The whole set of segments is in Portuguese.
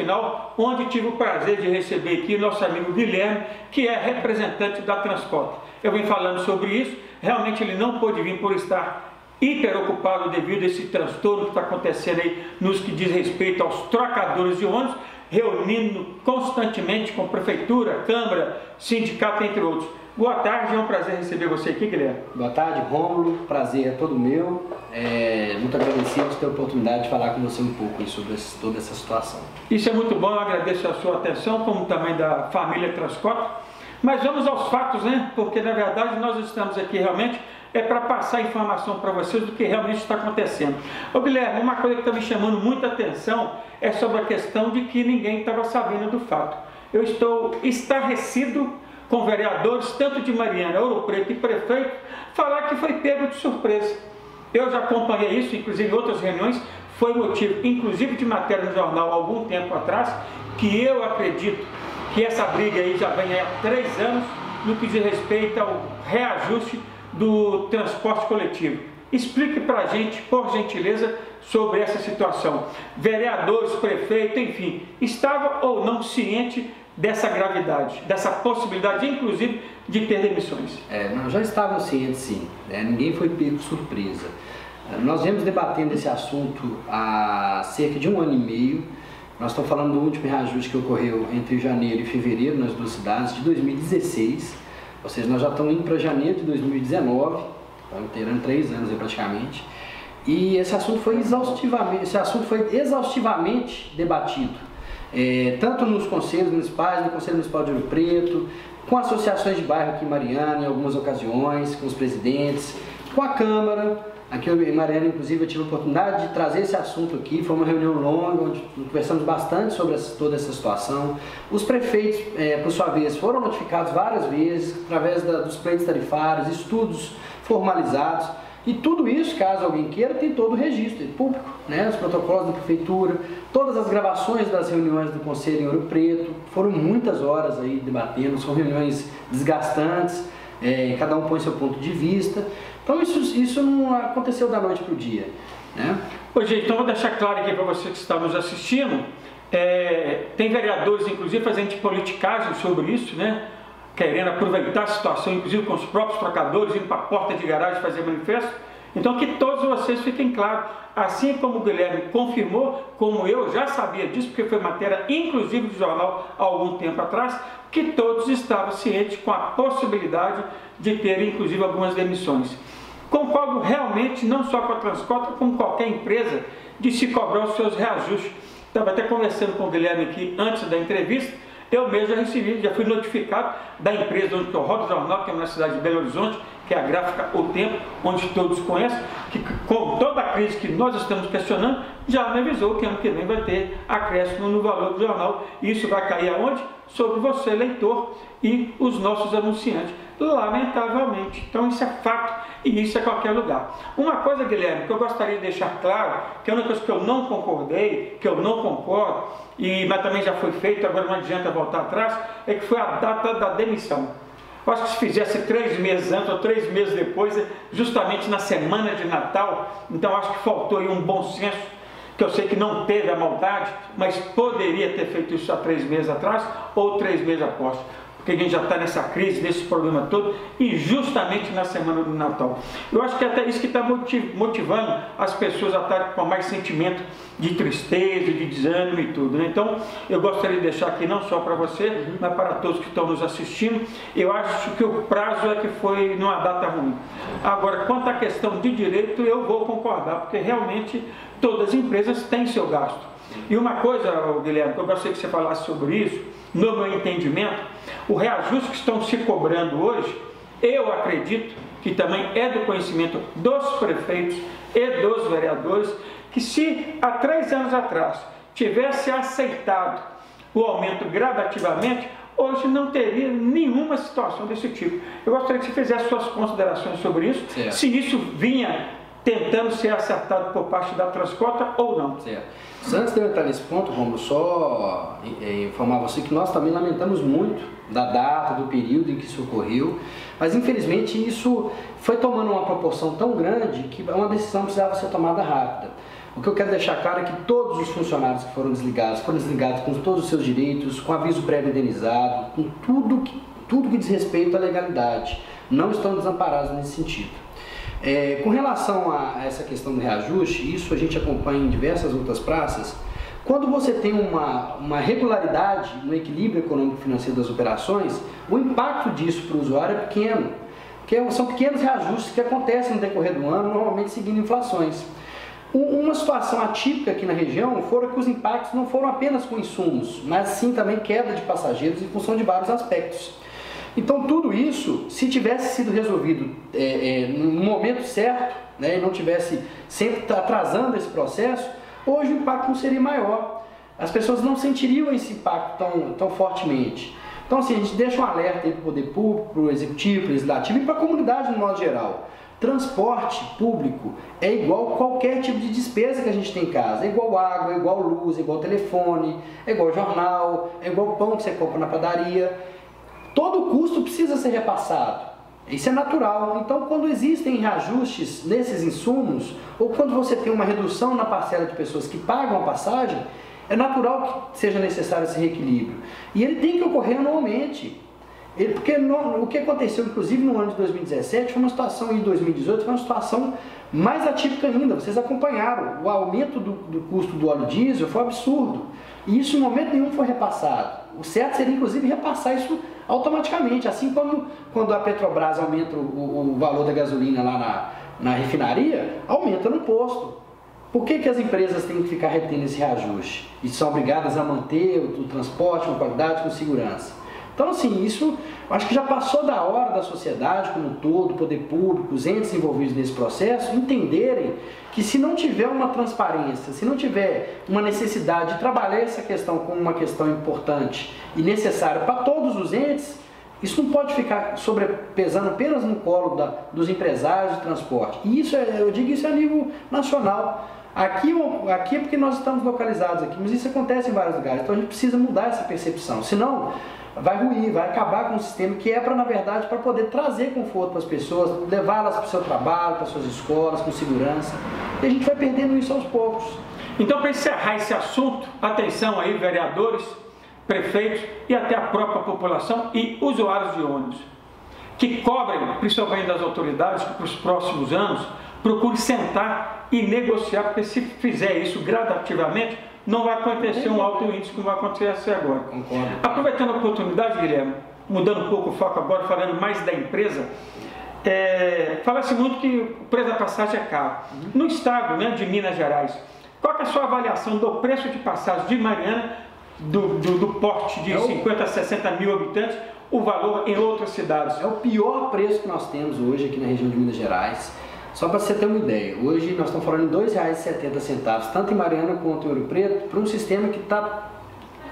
final, onde tive o prazer de receber aqui o nosso amigo Guilherme, que é representante da Transcota. Eu venho falando sobre isso, realmente ele não pôde vir por estar hiper ocupado devido a esse transtorno que está acontecendo aí nos que diz respeito aos trocadores de ônibus, reunindo constantemente com prefeitura, câmara, sindicato, entre outros. Boa tarde, é um prazer receber você aqui, Guilherme. Boa tarde, Rômulo, prazer é todo meu. Muito agradecido por ter a oportunidade de falar com você um pouco sobre toda essa situação. Isso é muito bom, eu agradeço a sua atenção, como também da família Transcota. Mas vamos aos fatos, né? Porque na verdade nós estamos aqui realmente para passar informação para vocês do que realmente está acontecendo. Ô Guilherme, uma coisa que está me chamando muita atenção é sobre a questão de que ninguém estava sabendo do fato. Eu estou estarrecido com vereadores, tanto de Mariana, Ouro Preto e prefeito, falar que foi pego de surpresa. Eu já acompanhei isso, inclusive em outras reuniões, foi motivo, inclusive de matéria no jornal há algum tempo atrás, que eu acredito que essa briga aí já vem há 3 anos no que diz respeito ao reajuste do transporte coletivo. Explique para a gente, por gentileza, sobre essa situação. Vereadores, prefeito, enfim, estava ou não ciente dessa gravidade, dessa possibilidade, inclusive, de ter demissões? Nós já estávamos cientes, sim. Ninguém foi pego de surpresa. Nós viemos debatendo esse assunto há cerca de 1 ano e meio. Nós estamos falando do último reajuste que ocorreu entre janeiro e fevereiro nas duas cidades, de 2016. Ou seja, nós já estamos indo para janeiro de 2019, estamos terando 3 anos aí praticamente. E esse assunto foi exaustivamente debatido. Tanto nos conselhos municipais, no Conselho Municipal de Ouro Preto, com associações de bairro aqui em Mariana, em algumas ocasiões, com os presidentes, com a Câmara. Aqui em Mariana, inclusive, eu tive a oportunidade de trazer esse assunto aqui. Foi uma reunião longa, onde conversamos bastante sobre toda essa situação. Os prefeitos, por sua vez, foram notificados várias vezes, através dos pleitos tarifários, estudos formalizados. E tudo isso, caso alguém queira, tem todo o registro público, né? Os protocolos da prefeitura, todas as gravações das reuniões do Conselho em Ouro Preto. Foram muitas horas aí debatendo, são reuniões desgastantes, cada um põe seu ponto de vista. Então isso não aconteceu da noite para o dia, né? Ô, gente, então vou deixar claro aqui para você que está nos assistindo, tem vereadores, inclusive, fazendo politicagem sobre isso, né? Querendo aproveitar a situação, inclusive com os próprios trocadores, indo para a porta de garagem fazer manifesto. Então que todos vocês fiquem claros, assim como o Guilherme confirmou, como eu já sabia disso, porque foi matéria inclusive do jornal há algum tempo atrás, que todos estavam cientes com a possibilidade de ter inclusive algumas demissões. Concordo realmente, não só com a Transcota, como qualquer empresa, de se cobrar os seus reajustes. Estava até conversando com o Guilherme aqui antes da entrevista. Eu mesmo já fui notificado da empresa onde eu rodo o jornal, que é na cidade de Belo Horizonte, que é a gráfica O Tempo, onde todos conhecem, que com toda a crise que nós estamos questionando, já me avisou que ano que vem vai ter acréscimo no valor do jornal. E isso vai cair aonde? Sobre você, leitor, e os nossos anunciantes. Lamentavelmente. Então isso é fato e isso é qualquer lugar. Uma coisa, Guilherme, que eu gostaria de deixar claro, que é uma coisa que eu não concordei, que eu não concordo, mas também já foi feito, agora não adianta voltar atrás, é que foi a data da demissão. Eu acho que se fizesse 3 meses antes ou 3 meses depois, justamente na semana de Natal, então acho que faltou aí um bom senso, que eu sei que não teve a maldade, mas poderia ter feito isso há 3 meses atrás ou 3 meses após. Porque a gente já está nessa crise, nesse problema todo, e justamente na semana do Natal. Eu acho que é até isso que está motivando as pessoas a estarem com mais sentimento de tristeza, de desânimo e tudo, né? Então, eu gostaria de deixar aqui, não só para você, mas para todos que estão nos assistindo, eu acho que o prazo é que foi numa data ruim. Agora, quanto à questão de direito, eu vou concordar, porque realmente todas as empresas têm seu gasto. E uma coisa, Guilherme, que eu gostaria que você falasse sobre isso, no meu entendimento, o reajuste que estão se cobrando hoje, eu acredito que também é do conhecimento dos prefeitos e dos vereadores, que se há 3 anos atrás tivesse aceitado o aumento gradativamente, hoje não teria nenhuma situação desse tipo. Eu gostaria que você fizesse suas considerações sobre isso, certo. Se isso vinha tentando ser acertado por parte da Transcota ou não. Certo. Antes de eu entrar nesse ponto, Romulo, só informar você que nós também lamentamos muito da data, do período em que isso ocorreu, mas infelizmente isso foi tomando uma proporção tão grande que uma decisão precisava ser tomada rápida. O que eu quero deixar claro é que todos os funcionários que foram desligados com todos os seus direitos, com aviso prévio indenizado, com tudo que diz respeito à legalidade. Não estão desamparados nesse sentido. Com relação a essa questão do reajuste, isso a gente acompanha em diversas outras praças. Quando você tem uma regularidade no equilíbrio econômico-financeiro das operações, o impacto disso para o usuário é pequeno, porque são pequenos reajustes que acontecem no decorrer do ano, normalmente seguindo inflações. Uma situação atípica aqui na região foram que os impactos não foram apenas com insumos, mas sim também queda de passageiros em função de vários aspectos. Então tudo isso, se tivesse sido resolvido no momento certo, né, e não tivesse sempre atrasando esse processo, hoje o impacto não seria maior. As pessoas não sentiriam esse impacto tão fortemente. Então assim, a gente deixa um alerta para o poder público, para o executivo, para o legislativo e para a comunidade no modo geral. Transporte público é igual qualquer tipo de despesa que a gente tem em casa. É igual água, é igual luz, é igual telefone, é igual jornal, é igual pão que você compra na padaria. Todo custo precisa ser repassado. Isso é natural. Então, quando existem reajustes nesses insumos, ou quando você tem uma redução na parcela de pessoas que pagam a passagem, é natural que seja necessário esse reequilíbrio. E ele tem que ocorrer anualmente. Porque o que aconteceu, inclusive, no ano de 2017, foi uma situação, e 2018, foi uma situação mais atípica ainda. Vocês acompanharam, o aumento do custo do óleo diesel foi absurdo. E isso, em momento nenhum, foi repassado. O certo seria, inclusive, repassar isso automaticamente. Assim como quando a Petrobras aumenta o valor da gasolina lá na refinaria, aumenta no posto. Por que as empresas têm que ficar retendo esse reajuste? E são obrigadas a manter o transporte com qualidade, com segurança? Então, assim, isso acho que já passou da hora da sociedade como um todo, poder público, os entes envolvidos nesse processo, entenderem que se não tiver uma transparência, se não tiver uma necessidade de trabalhar essa questão como uma questão importante e necessária para todos os entes, isso não pode ficar sobrepesando apenas no colo dos empresários de transporte. E isso, eu digo isso a nível nacional. Aqui é porque nós estamos localizados aqui, mas isso acontece em vários lugares. Então a gente precisa mudar essa percepção, senão vai ruir, vai acabar com um sistema que na verdade, para poder trazer conforto para as pessoas, levá-las para o seu trabalho, para as suas escolas, com segurança. E a gente vai perdendo isso aos poucos. Então, para encerrar esse assunto, atenção aí, vereadores, prefeitos e até a própria população e usuários de ônibus, que cobrem, principalmente das autoridades, que para os próximos anos procure sentar e negociar, porque se fizer isso gradativamente, não vai acontecer um alto índice como vai acontecer agora. Concordo. Aproveitando a oportunidade, Guilherme, mudando um pouco o foco agora, falando mais da empresa, fala-se muito que o preço da passagem é caro. No estado, né, de Minas Gerais, qual é a sua avaliação do preço de passagem de Mariana, do porte de 50 a 60 mil habitantes, o valor em outras cidades? É o pior preço que nós temos hoje aqui na região de Minas Gerais. Só para você ter uma ideia, hoje nós estamos falando em R$ 2,70, tanto em Mariana quanto em Ouro Preto, para um sistema que está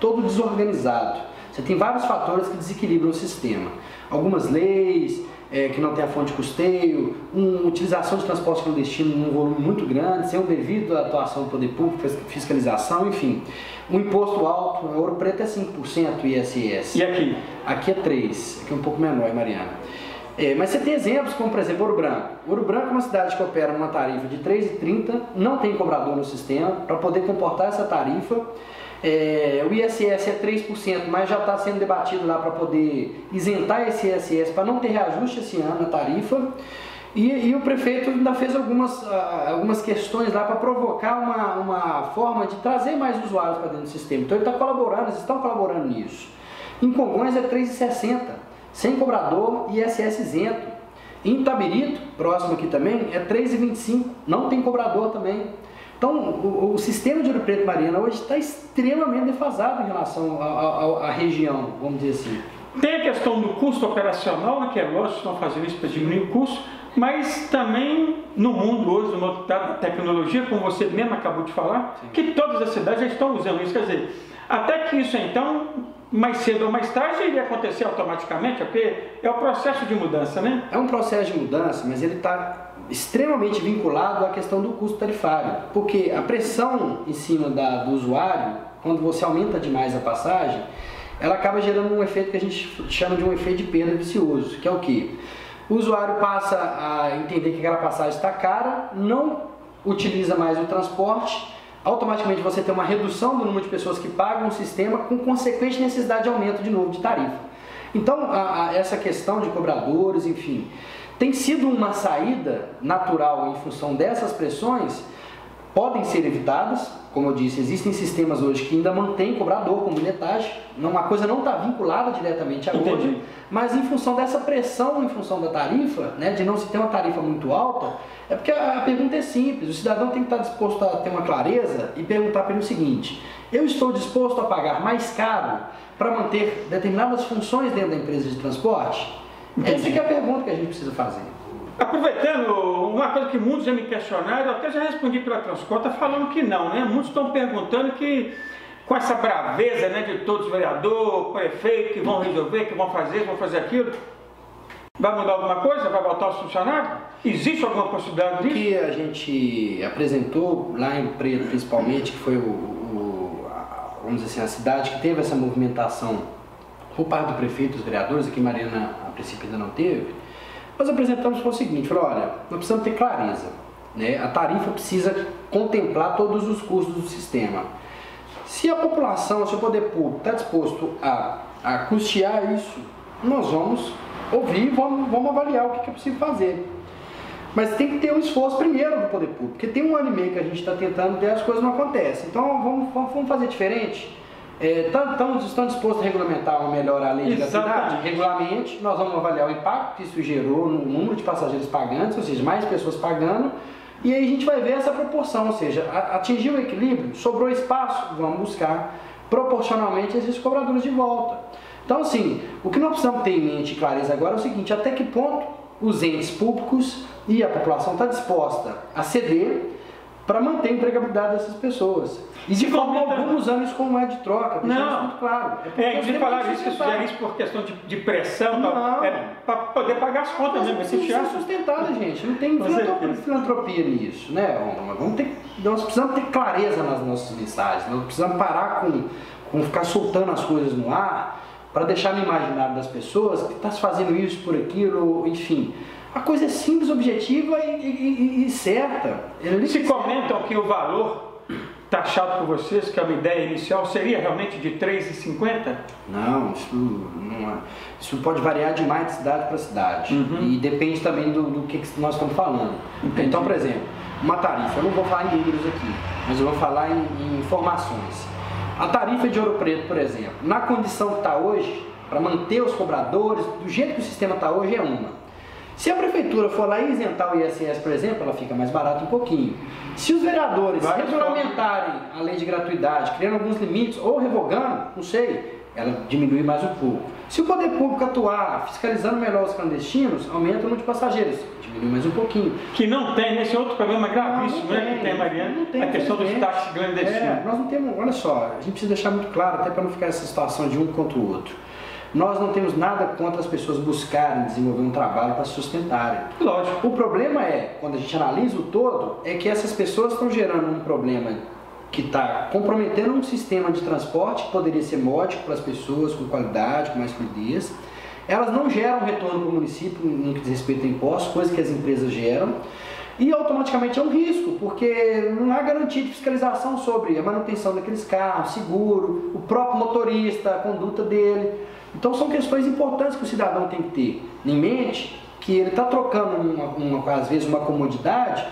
todo desorganizado. Você tem vários fatores que desequilibram o sistema. Algumas leis que não tem a fonte de custeio, utilização de transporte clandestino num volume muito grande, sem o devido à atuação do poder público, fiscalização, enfim. Um imposto alto, Ouro Preto é 5% ISS. E aqui? Aqui é 3%, aqui é um pouco menor em Mariana. Mas você tem exemplos como, por exemplo, Ouro Branco. Ouro Branco é uma cidade que opera numa tarifa de R$ 3,30, não tem cobrador no sistema, para poder comportar essa tarifa. O ISS é 3%, mas já está sendo debatido lá para poder isentar esse ISS, para não ter reajuste esse ano na tarifa. E o prefeito ainda fez algumas questões lá para provocar uma forma de trazer mais usuários para dentro do sistema. Então ele está colaborando, eles estão colaborando nisso. Em Congonhas é R$ 3,60. Sem cobrador e ISS isento. Em Itabirito, próximo aqui também, é R$ 3,25, não tem cobrador também. Então, o sistema de Ouro Preto e Mariana hoje está extremamente defasado em relação à região, vamos dizer assim. Tem a questão do custo operacional, né, que é lógico, estão fazendo isso para diminuir o custo, mas também no mundo hoje, no mundo da tecnologia, como você mesmo acabou de falar, sim, que todas as cidades já estão usando isso. Quer dizer, até que isso então, mais cedo ou mais tarde, iria acontecer automaticamente, porque é o processo de mudança, né? É um processo de mudança, mas ele está extremamente vinculado à questão do custo tarifário, porque a pressão em cima do usuário, quando você aumenta demais a passagem, ela acaba gerando um efeito que a gente chama de um efeito de perda vicioso, que é o quê? O usuário passa a entender que aquela passagem está cara, não utiliza mais o transporte, automaticamente você tem uma redução do número de pessoas que pagam o sistema, com consequente necessidade de aumento de novo de tarifa. Então, essa questão de cobradores, enfim, tem sido uma saída natural em função dessas pressões, podem ser evitadas. Como eu disse, existem sistemas hoje que ainda mantêm cobrador como bilhetagem, a coisa não está vinculada diretamente a hoje, mas em função dessa pressão, em função da tarifa, né, de não se ter uma tarifa muito alta, é porque a pergunta é simples, o cidadão tem que estar disposto a ter uma clareza e perguntar para ele o seguinte: eu estou disposto a pagar mais caro para manter determinadas funções dentro da empresa de transporte? Essa que é a pergunta que a gente precisa fazer. Aproveitando, uma coisa que muitos já me questionaram, eu até já respondi pela Transcota falando que não, né? Muitos estão perguntando que, com essa braveza, né, de todos os vereadores, prefeito, que vão resolver, que vão fazer aquilo, vai mudar alguma coisa? Vai voltar aos funcionários? Existe alguma possibilidade disso? O que a gente apresentou lá em Preto, principalmente, que foi vamos dizer assim, a cidade que teve essa movimentação por parte do prefeito, dos vereadores, aqui em Mariana a princípio ainda não teve. Nós apresentamos o seguinte: falou, olha, nós precisamos ter clareza, né? A tarifa precisa contemplar todos os custos do sistema. Se a população, se o poder público está disposto a custear isso, nós vamos ouvir e vamos avaliar o que é possível fazer. Mas tem que ter um esforço primeiro do poder público, porque tem 1 ano e meio que a gente está tentando e as coisas não acontecem. Então vamos fazer diferente. Estão dispostos a regulamentar ou melhorar a lei de gratuidade? Regulamente, nós vamos avaliar o impacto que isso gerou no número de passageiros pagantes, ou seja, mais pessoas pagando, e aí a gente vai ver essa proporção, ou seja, atingir o equilíbrio, sobrou espaço, vamos buscar proporcionalmente esses cobradores de volta. Então, assim, o que nós precisamos ter em mente e clareza agora é o seguinte: até que ponto os entes públicos e a população está disposta a ceder para manter a empregabilidade dessas pessoas. E de forma alguma usando isso como moeda de troca, deixando isso muito claro. De falar isso, que sugerir isso por questão de pressão, para poder pagar as contas mesmo. Isso é sustentável, gente. Não tem filantropia nisso, né? Nós precisamos ter clareza nas nossas mensagens. Nós precisamos parar com ficar soltando as coisas no ar para deixar no imaginário das pessoas que está se fazendo isso por aquilo, enfim. A coisa é simples, objetiva e certa. Se comentam que o valor taxado por vocês, que é uma ideia inicial, seria realmente de R$ 3,50? Não, isso pode variar demais de cidade para cidade. E depende também do que nós estamos falando. Entendi. Então, por exemplo, uma tarifa, eu não vou falar em números aqui, mas eu vou falar em informações. A tarifa de Ouro Preto, por exemplo, na condição que está hoje, para manter os cobradores, do jeito que o sistema está hoje, é uma. Se a prefeitura for lá e isentar o ISS, por exemplo, ela fica mais barata um pouquinho. Se os vereadores regulamentarem a lei de gratuidade, criando alguns limites, ou revogando, não sei, ela diminui mais um pouco. Se o poder público atuar fiscalizando melhor os clandestinos, aumenta o número de passageiros, diminui mais um pouquinho. Que não tem, nesse outro problema gravíssimo, né, que tem, Mariana, a questão dos táxis clandestinos. Nós não temos, olha só, a gente precisa deixar muito claro, até para não ficar essa situação de um contra o outro. Nós não temos nada contra as pessoas buscarem desenvolver um trabalho para se sustentarem. Lógico. O problema é, quando a gente analisa o todo, é que essas pessoas estão gerando um problema que está comprometendo um sistema de transporte que poderia ser módico para as pessoas, com qualidade, com mais fluidez. Elas não geram retorno para o município no que diz respeito a impostos, coisa que as empresas geram. E automaticamente é um risco, porque não há garantia de fiscalização sobre a manutenção daqueles carros, seguro, o próprio motorista, a conduta dele. Então são questões importantes que o cidadão tem que ter em mente, que ele está trocando, às vezes, uma comodidade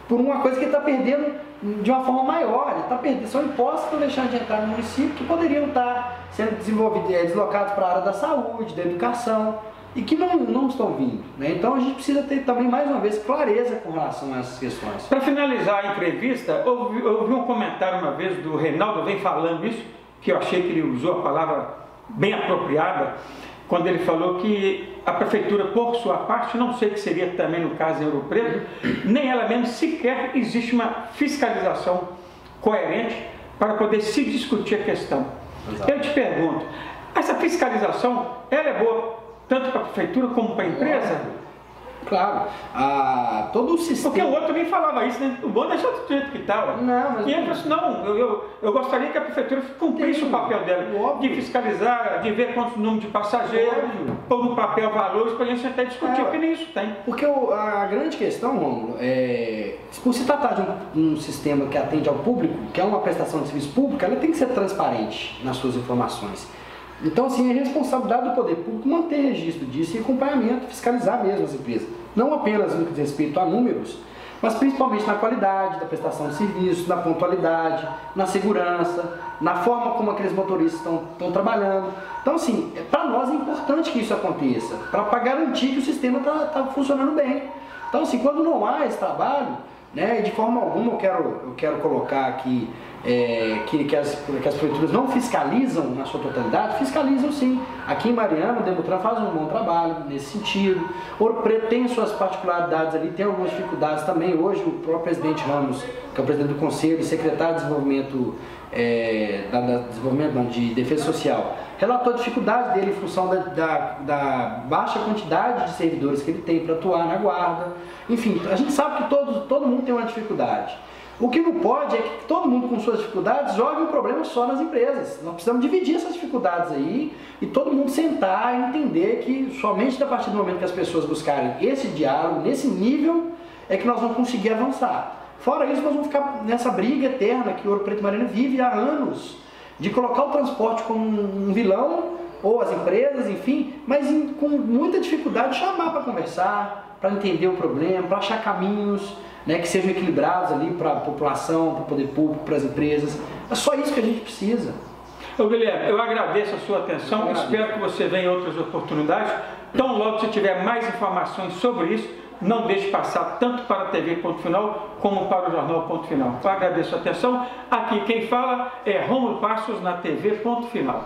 por uma coisa que ele está perdendo de uma forma maior. Ele está perdendo, são impostos que estão deixando de entrar no município que poderiam estar sendo deslocados para a área da saúde, da educação, e que não estão vindo, né? Então a gente precisa ter também, mais uma vez, clareza com relação a essas questões. Para finalizar a entrevista, eu ouvi um comentário uma vez do Reinaldo, vem falando isso, que eu achei que ele usou a palavra bem apropriada, quando ele falou que a prefeitura, por sua parte, não sei que seria também no caso em Ouro Preto, nem ela mesmo sequer existe uma fiscalização coerente para poder se discutir a questão. Exato. Eu te pergunto, essa fiscalização, ela é boa tanto para a prefeitura como para a empresa? Claro, todo o sistema... Porque o outro também falava isso, né? O bom é deixar do jeito que estava. Não, mas... E ele falou assim, não, eu gostaria que a prefeitura cumprisse o papel dela, de fiscalizar, de ver quantos números de passageiros, pôr no papel valores, para a gente até discutir o que nem isso tem. Porque a grande questão, Rômulo, por se tratar de um sistema que atende ao público, que é uma prestação de serviço público, ela tem que ser transparente nas suas informações. Então, assim, é responsabilidade do poder público manter registro disso e acompanhamento, fiscalizar mesmo as empresas. Não apenas no que diz respeito a números, mas principalmente na qualidade da prestação de serviço, na pontualidade, na segurança, na forma como aqueles motoristas estão trabalhando. Então, assim, para nós é importante que isso aconteça, para garantir que o sistema está funcionando bem. Então, assim, quando não há esse trabalho, né, de forma alguma eu quero colocar aqui que as prefeituras não fiscalizam na sua totalidade, fiscalizam sim. Aqui em Mariana, o Demutran faz um bom trabalho nesse sentido. Ouro Preto tem suas particularidades ali, tem algumas dificuldades também. Hoje o próprio presidente Ramos, que é o presidente do Conselho e secretário de Desenvolvimento, de Defesa Social, relatou a dificuldade dele em função da baixa quantidade de servidores que ele tem para atuar na guarda. Enfim, a gente sabe que todo mundo tem uma dificuldade. O que não pode é que todo mundo com suas dificuldades jogue o problema só nas empresas. Nós precisamos dividir essas dificuldades aí e todo mundo sentar e entender que somente a partir do momento que as pessoas buscarem esse diálogo, nesse nível, é que nós vamos conseguir avançar. Fora isso, nós vamos ficar nessa briga eterna que o Ouro Preto e Mariana vive há anos, de colocar o transporte como um vilão, ou as empresas, enfim, mas com muita dificuldade de chamar para conversar, para entender o problema, para achar caminhos, né, que sejam equilibrados ali para a população, para o poder público, para as empresas. É só isso que a gente precisa. Ô Guilherme, eu agradeço a sua atenção, espero que você venha em outras oportunidades. Tão logo você tiver mais informações sobre isso, não deixe passar tanto para a TV Ponto Final como para o Jornal Ponto Final. Eu agradeço a atenção. Aqui quem fala é Rômulo Passos na TV Ponto Final.